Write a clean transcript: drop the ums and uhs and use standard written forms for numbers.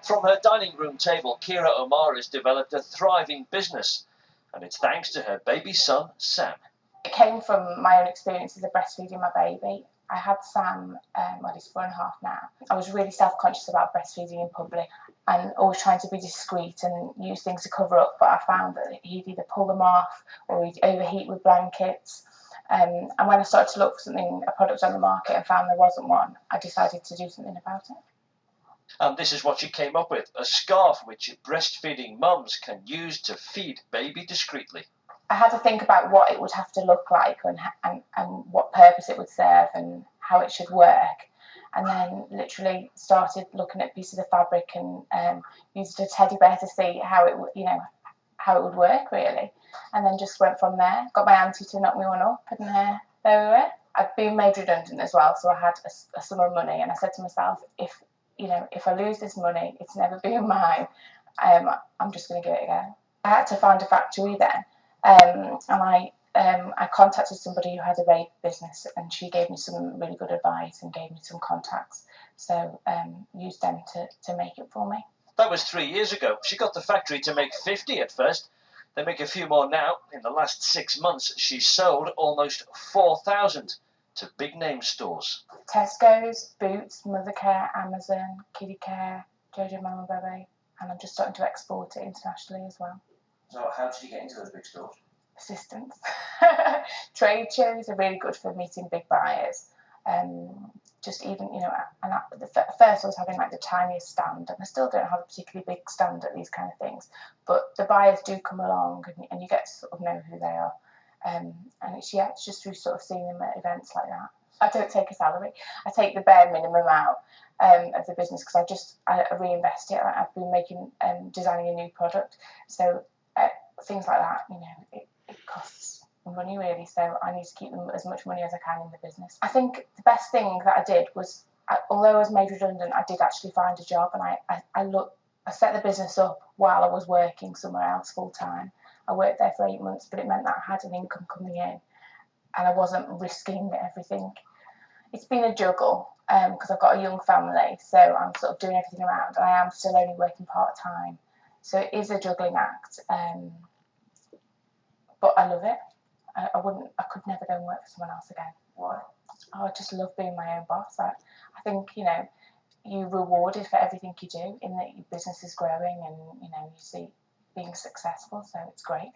From her dining room table, Keira O'Mara has developed a thriving business, and it's thanks to her baby son, Sam. It came from my own experiences of breastfeeding my baby. I had Sam, well, he's 4.5 now. I was really self-conscious about breastfeeding in public and always trying to be discreet and use things to cover up, but I found that he'd either pull them off or he'd overheat with blankets. And when I started to look for a product on the market and found there wasn't one, I decided to do something about it. And this is what she came up with, a scarf which breastfeeding mums can use to feed baby discreetly. I had to think about what it would have to look like and what purpose it would serve and how it should work. And then literally started looking at pieces of fabric and used a teddy bear to see how it would work really. And then just went from there. Got my auntie to knock me one up, and there we were. I've been made redundant as well, so I had a sum of money, and I said to myself, if I lose this money, it's never been mine. I'm just going to give it a go. I had to find a factory then. And I contacted somebody who had a vape business, and she gave me some really good advice and gave me some contacts. So used them to make it for me. That was 3 years ago. She got the factory to make 50 at first. They make a few more now. In the last 6 months, she's sold almost 4,000 to big name stores. Tesco's, Boots, Mothercare, Amazon, Kiddie Care, Jojo Mama Bebe, and I'm just starting to export it internationally as well. So how did you get into those big stores? Persistence. Trade shows are really good for meeting big buyers. Just even, and at first I was having like the tiniest stand, and I still don't have a particularly big stand at these kind of things, but the buyers do come along and you get to sort of know who they are. And it's just through sort of seeing them at events like that. I don't take a salary. I take the bare minimum out of the business because I reinvest it. I've been designing a new product, so things like that, it costs money really. So I need to keep them as much money as I can in the business. I think the best thing that I did was, although I was made redundant, I did actually find a job, and I set the business up while I was working somewhere else full time. I worked there for 8 months, but it meant that I had an income coming in and I wasn't risking everything. It's been a juggle because I've got a young family, so I'm sort of doing everything around, and I am still only working part-time. So it is a juggling act, but I love it. I could never go and work for someone else again. Why? Oh, I just love being my own boss. I think, you're rewarded for everything you do, in that your business is growing and, you see being successful, so it's great.